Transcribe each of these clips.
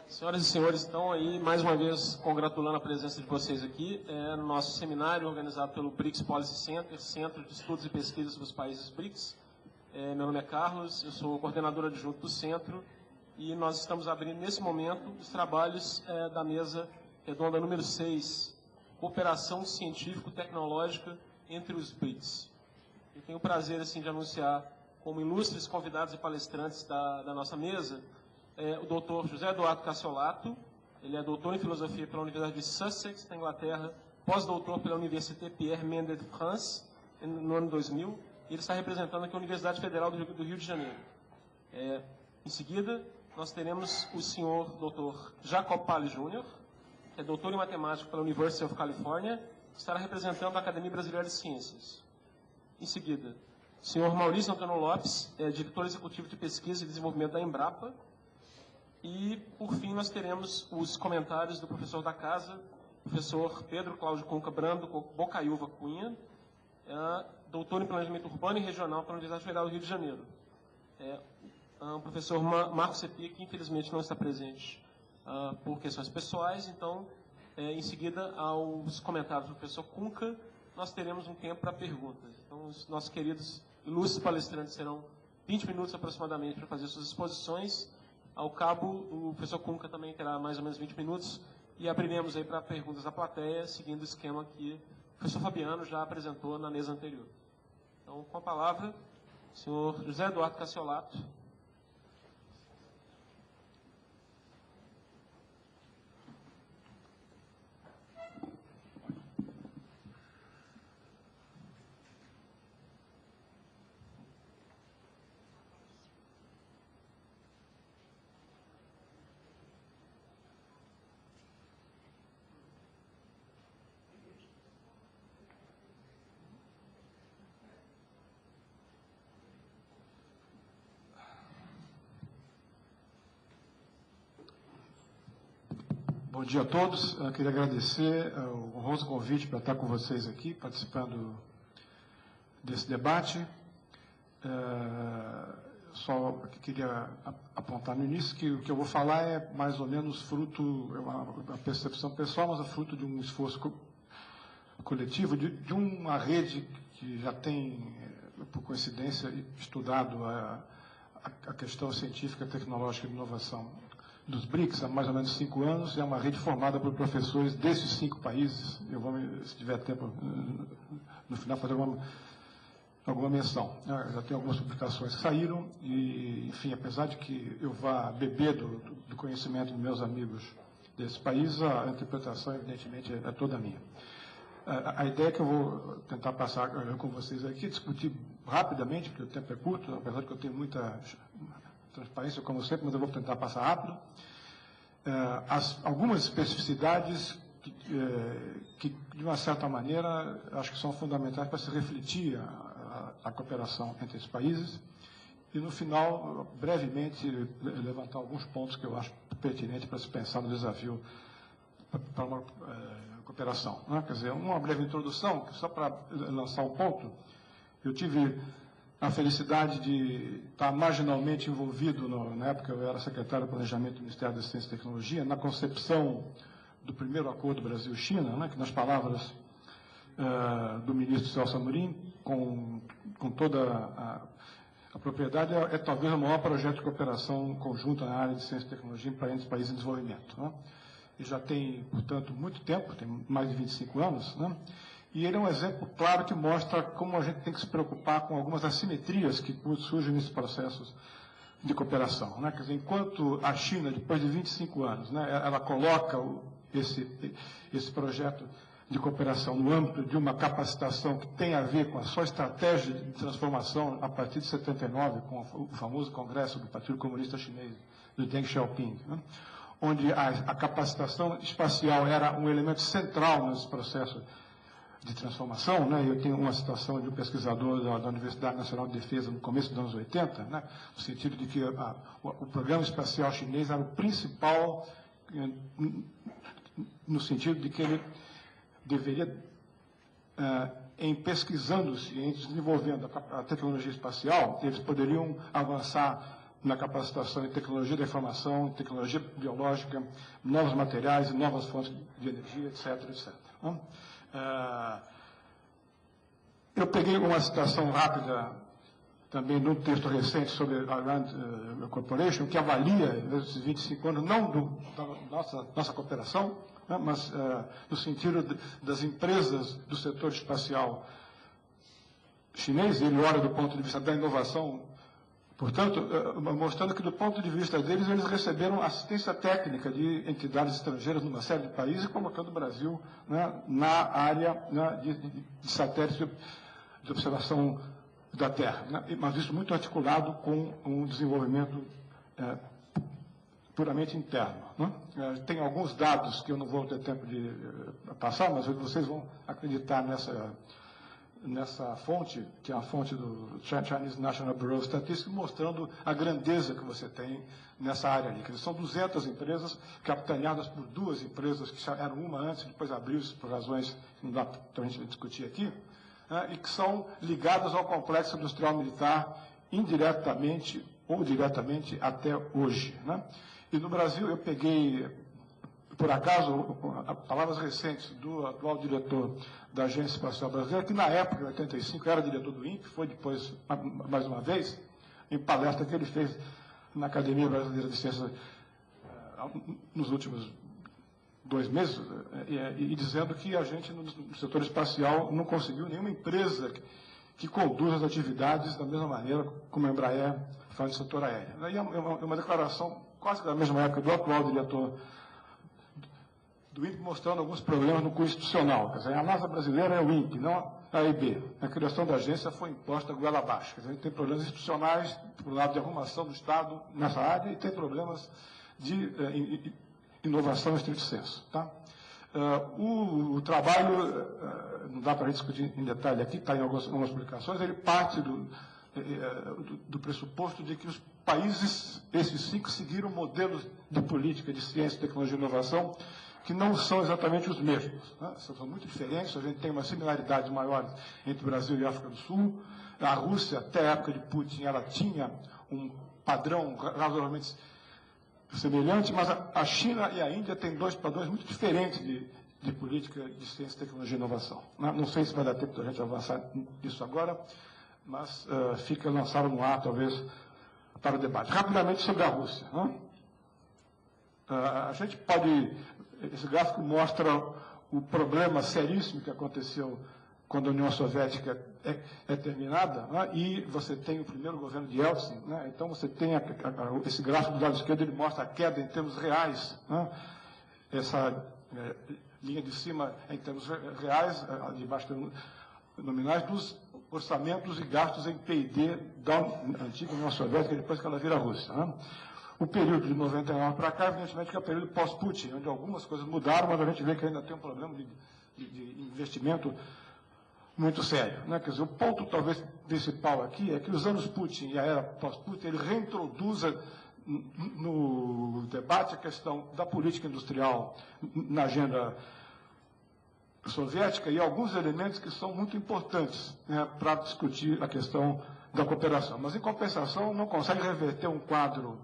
Senhoras e senhores, então, aí, mais uma vez, congratulando a presença de vocês aqui, no nosso seminário organizado pelo BRICS Policy Center, Centro de Estudos e Pesquisas dos Países BRICS. Meu nome é Carlos, eu sou coordenador adjunto do centro, e nós estamos abrindo, nesse momento, os trabalhos da mesa redonda número 6, Cooperação Científico-Tecnológica entre os BRICS. Eu tenho o prazer, assim, de anunciar, como ilustres convidados e palestrantes da nossa mesa, o doutor José Eduardo Cassiolato. Ele é doutor em filosofia pela Universidade de Sussex, na Inglaterra, pós-doutor pela Université Pierre Mendès de France, no ano 2000, e ele está representando aqui a Universidade Federal do Rio de Janeiro. Em seguida, nós teremos o senhor doutor Jacob Palli Jr., que é doutor em matemática pela University of California, que estará representando a Academia Brasileira de Ciências. Em seguida, o senhor Maurício Antônio Lopes, diretor executivo de pesquisa e desenvolvimento da Embrapa. E, por fim, nós teremos os comentários do professor da casa, professor Pedro Cláudio Cunca Brando Bocaiúva Cunha, doutor em planejamento urbano e regional pela Universidade Federal do Rio de Janeiro. O professor Marcos Cepia, que infelizmente não está presente por questões pessoais. Então, em seguida aos comentários do professor Cunca, nós teremos um tempo para perguntas. Então, os nossos queridos ilustres palestrantes terão 20 minutos aproximadamente para fazer suas exposições. Ao cabo, o professor Cunca também terá mais ou menos 20 minutos e abriremos aí para perguntas da plateia, seguindo o esquema que o professor Fabiano já apresentou na mesa anterior. Então, com a palavra, o senhor José Eduardo Cassiolato. Bom dia a todos. Eu queria agradecer o honroso convite para estar com vocês aqui, participando desse debate. Só queria apontar no início que o que eu vou falar é mais ou menos fruto, é uma percepção pessoal, mas é fruto de um esforço coletivo, de uma rede que já tem, por coincidência, estudado a questão científica, tecnológica e de inovação dos BRICS há mais ou menos 5 anos. É uma rede formada por professores desses 5 países. Eu vou, se tiver tempo, no final, fazer alguma menção. Já tem algumas publicações que saíram e, enfim, apesar de que eu vá beber do conhecimento dos meus amigos desses países, a interpretação, evidentemente, é toda minha. A ideia que eu vou tentar passar com vocês aqui, discutir rapidamente, porque o tempo é curto, apesar de que eu tenho muita transparência, como sempre, mas eu vou tentar passar rápido. Algumas especificidades que, de uma certa maneira, acho que são fundamentais para se refletir a cooperação entre os países. E, no final, brevemente, levantar alguns pontos que eu acho pertinentes para se pensar no desafio para uma cooperação. Né? Quer dizer, uma breve introdução, só para lançar um ponto. Eu tive a felicidade de estar marginalmente envolvido, na época eu era secretário de Planejamento do Ministério da Ciência e Tecnologia, na concepção do primeiro acordo Brasil-China, né, que nas palavras do ministro Celso Amorim, com toda a propriedade, é talvez o maior projeto de cooperação conjunta na área de ciência e tecnologia para entre os países em desenvolvimento. Né? E já tem, portanto, muito tempo, tem mais de 25 anos, né? E ele é um exemplo claro que mostra como a gente tem que se preocupar com algumas assimetrias que surgem nesses processos de cooperação. Né? Quer dizer, enquanto a China, depois de 25 anos, né, ela coloca esse projeto de cooperação no âmbito de uma capacitação que tem a ver com a sua estratégia de transformação a partir de 79, com o famoso congresso do Partido Comunista Chinês, do Deng Xiaoping, né? Onde a capacitação espacial era um elemento central nesse processo de transformação, né? Eu tenho uma citação de um pesquisador da Universidade Nacional de Defesa no começo dos anos 80, né? No sentido de que o programa espacial chinês era o principal, no sentido de que ele deveria, em pesquisando-se, em desenvolvendo a tecnologia espacial, eles poderiam avançar na capacitação em tecnologia da informação, tecnologia biológica, novos materiais e novas fontes de energia, etc., etc. Eu peguei uma citação rápida também num texto recente sobre a Rand Corporation, que avalia esses 25 anos, não da nossa cooperação, né, mas no sentido das empresas do setor espacial chinês. Ele olha do ponto de vista da inovação, portanto, mostrando que do ponto de vista deles, eles receberam assistência técnica de entidades estrangeiras numa série de países, colocando o Brasil, né, na área, né, de satélites de observação da Terra, né, mas isso muito articulado com um desenvolvimento puramente interno. Né? Tem alguns dados que eu não vou ter tempo de passar, mas vocês vão acreditar nessa fonte, que é a fonte do Chinese National Bureau of Statistics, mostrando a grandeza que você tem nessa área ali. São 200 empresas capitaneadas por 2 empresas, que eram uma antes, depois abriu-se por razões que não dá para a gente discutir aqui, e que são ligadas ao complexo industrial militar indiretamente ou diretamente até hoje. Né? E no Brasil eu peguei, por acaso, palavras recentes do atual diretor da Agência Espacial Brasileira, que na época, em 85, era diretor do INPE, foi depois, mais uma vez, em palestra que ele fez na Academia Brasileira de Ciências nos últimos 2 meses, e dizendo que a gente, no setor espacial, não conseguiu nenhuma empresa que conduza as atividades da mesma maneira como a Embraer faz no setor aéreo. E é uma declaração quase da mesma época do atual diretor do INPE, mostrando alguns problemas no cunho institucional. Quer dizer, a NASA brasileira é o INPE, não a EIB. A criação da agência foi imposta goela abaixo. Quer dizer, a gente tem problemas institucionais, por lado de arrumação do Estado nessa área, e tem problemas de inovação em estrito senso. Tá? O trabalho, não dá para a gente discutir em detalhe aqui, está em algumas publicações, ele parte do pressuposto de que os países, esses 5, seguiram modelos de política de ciência, tecnologia e inovação que não são exatamente os mesmos. Né? São muito diferentes, a gente tem uma similaridade maior entre o Brasil e a África do Sul. A Rússia, até a época de Putin, ela tinha um padrão razoavelmente semelhante, mas a China e a Índia têm 2 padrões muito diferentes de política de ciência, tecnologia e inovação. Não sei se vai dar tempo da gente avançar nisso agora, mas fica lançado no ar, talvez, para o debate. Rapidamente sobre a Rússia. Né? A gente pode... Esse gráfico mostra o problema seríssimo que aconteceu quando a União Soviética é terminada, né? E você tem o primeiro governo de Yeltsin, né? Então você tem esse gráfico do lado esquerdo, ele mostra a queda em termos reais, né? Essa linha de cima é em termos reais, a de baixo nominais, dos orçamentos e gastos em P&D da antiga União Soviética, depois que ela vira a Rússia. Né? O período de 99 para cá, evidentemente, que é o período pós-Putin, onde algumas coisas mudaram, mas a gente vê que ainda tem um problema de investimento muito sério. Né? Quer dizer, o ponto, talvez, principal aqui é que os anos Putin e a era pós-Putin, ele reintroduza no debate a questão da política industrial na agenda soviética e alguns elementos que são muito importantes, né, para discutir a questão da cooperação. Mas, em compensação, não consegue reverter um quadro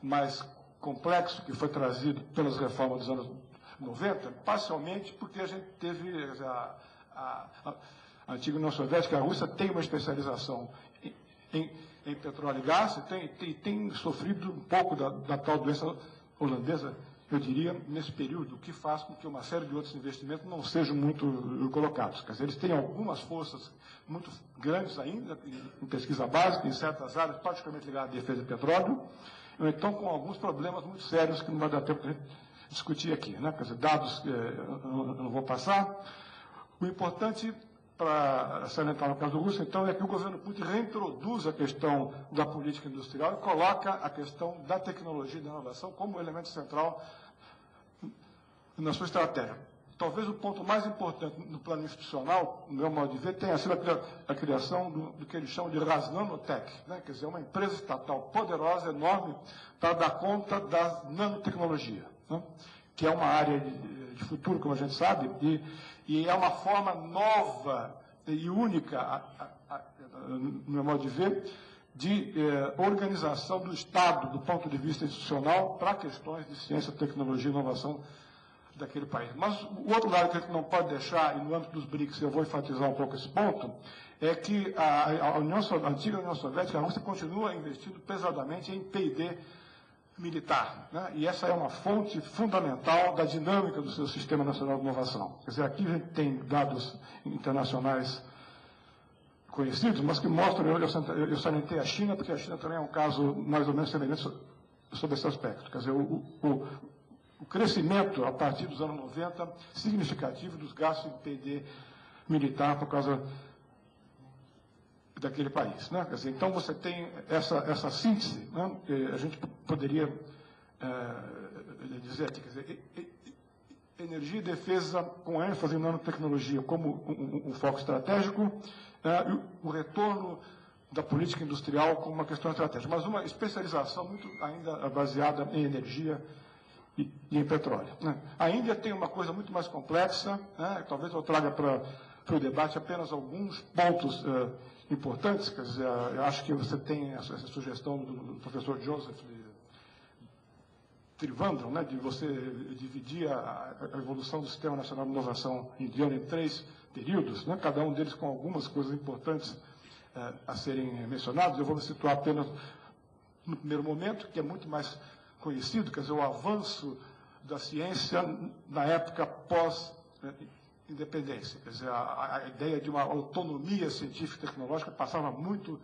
mais complexo que foi trazido pelas reformas dos anos 90, parcialmente porque a gente teve a antiga União Soviética, a Rússia tem uma especialização em petróleo e gás e tem sofrido um pouco da tal doença holandesa, eu diria, nesse período, que faz com que uma série de outros investimentos não sejam muito colocados. Quer dizer, eles têm algumas forças muito grandes ainda em pesquisa básica, em certas áreas, particularmente ligadas à defesa de petróleo, então com alguns problemas muito sérios que não vai dar tempo para a gente discutir aqui. Né? Quer dizer, dados que eu não vou passar. O importante para salientar no caso do Rússia, então, é que o governo Putin reintroduz a questão da política industrial e coloca a questão da tecnologia e da inovação como elemento central na sua estratégia. Talvez o ponto mais importante no plano institucional, no meu modo de ver, tenha sido a criação do que eles chamam de Rasnanotech, né? Quer dizer, uma empresa estatal poderosa, enorme, para dar conta da nanotecnologia, né? Que é uma área de futuro, como a gente sabe, e é uma forma nova e única, no meu modo de ver, de organização do Estado, do ponto de vista institucional, para questões de ciência, tecnologia e inovação daquele país. Mas o outro lado que a gente não pode deixar, e no âmbito dos BRICS eu vou enfatizar um pouco esse ponto, é que a antiga União Soviética, a Rússia, continua investindo pesadamente em P&D militar, né? E essa é uma fonte fundamental da dinâmica do seu Sistema Nacional de Inovação. Quer dizer, aqui a gente tem dados internacionais conhecidos, mas que mostram, eu salientei a China, porque a China também é um caso mais ou menos semelhante sobre esse aspecto. Quer dizer, o crescimento, a partir dos anos 90, significativo dos gastos em P&D militar por causa daquele país, né? Quer dizer, então você tem essa síntese, né? A gente poderia dizer aqui, quer dizer, energia e defesa com ênfase em nanotecnologia como um foco estratégico, o retorno da política industrial como uma questão estratégica, mas uma especialização muito ainda baseada em energia e em petróleo, né? A Índia tem uma coisa muito mais complexa, né? Talvez eu traga para o debate apenas alguns pontos importantes. Quer dizer, eu acho que você tem essa sugestão do professor Joseph Trivandrum, né, de você dividir a evolução do Sistema Nacional de Inovação indiano em 3 períodos, né, cada um deles com algumas coisas importantes a serem mencionadas. Eu vou me situar apenas no primeiro momento, que é muito mais conhecido, quer dizer, o avanço da ciência na época pós-independência. Quer dizer, a ideia de uma autonomia científica e tecnológica passava muito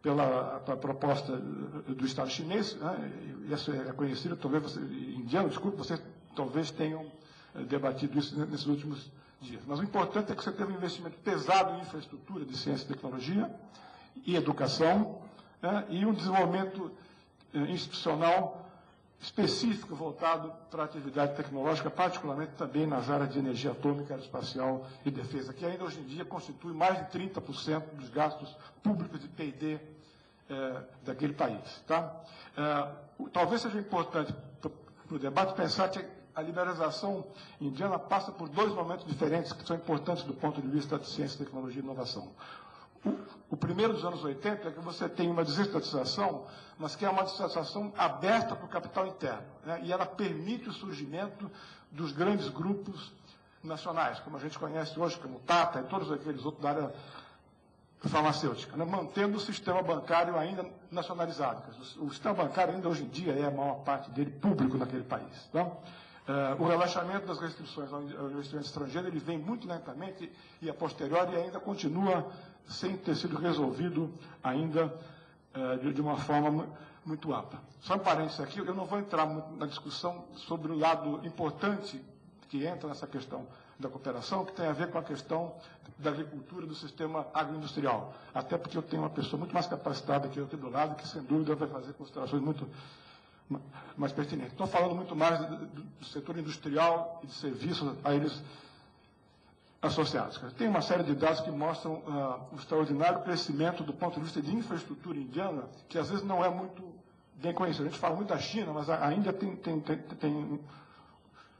pela proposta do Estado chinês, né? E isso é conhecido, talvez você, indiano, desculpe, vocês talvez tenham debatido isso nesses últimos dias. Mas o importante é que você teve um investimento pesado em infraestrutura de ciência e tecnologia e educação, né? E um desenvolvimento institucional específico voltado para a atividade tecnológica, particularmente também nas áreas de energia atômica, aeroespacial e defesa, que ainda hoje em dia constitui mais de 30% dos gastos públicos de P&D daquele país. Tá? Talvez seja importante para o debate pensar que a liberalização indiana passa por 2 momentos diferentes que são importantes do ponto de vista de ciência, tecnologia e inovação. O primeiro dos anos 80 é que você tem uma desestatização, mas que é uma desestatização aberta para o capital interno, né? E ela permite o surgimento dos grandes grupos nacionais, como a gente conhece hoje, como o Tata e todos aqueles outros da área farmacêutica, né? Mantendo o sistema bancário ainda nacionalizado. O sistema bancário ainda hoje em dia é a maior parte dele público naquele país. Tá? O relaxamento das restrições ao investimento estrangeiro ele vem muito lentamente e, a posteriori, ainda continua sem ter sido resolvido ainda de uma forma muito ampla. Só um parênteses aqui, eu não vou entrar muito na discussão sobre o lado importante que entra nessa questão da cooperação, que tem a ver com a questão da agricultura, do sistema agroindustrial. Até porque eu tenho uma pessoa muito mais capacitada que eu aqui do lado, que sem dúvida vai fazer considerações muito mais pertinentes. Estou falando muito mais do setor industrial e de serviços a eles associados. Tem uma série de dados que mostram o extraordinário crescimento do ponto de vista de infraestrutura indiana, que às vezes não é muito bem conhecido. A gente fala muito da China, mas ainda tem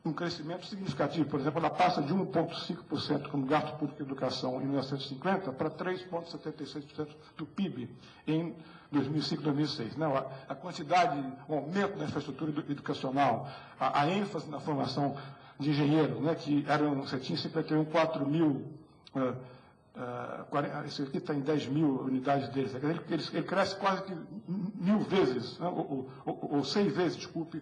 um crescimento significativo. Por exemplo, ela passa de 1,5% como gasto público de educação em 1950 para 3,76% do PIB em 2005, 2006. Né? A quantidade, o aumento da infraestrutura educacional, a ênfase na formação de engenheiros, né, que você tinha 4 mil, esse aqui está em 10 mil unidades deles. Ele cresce quase que 1000 vezes, né, ou 100 vezes, desculpe,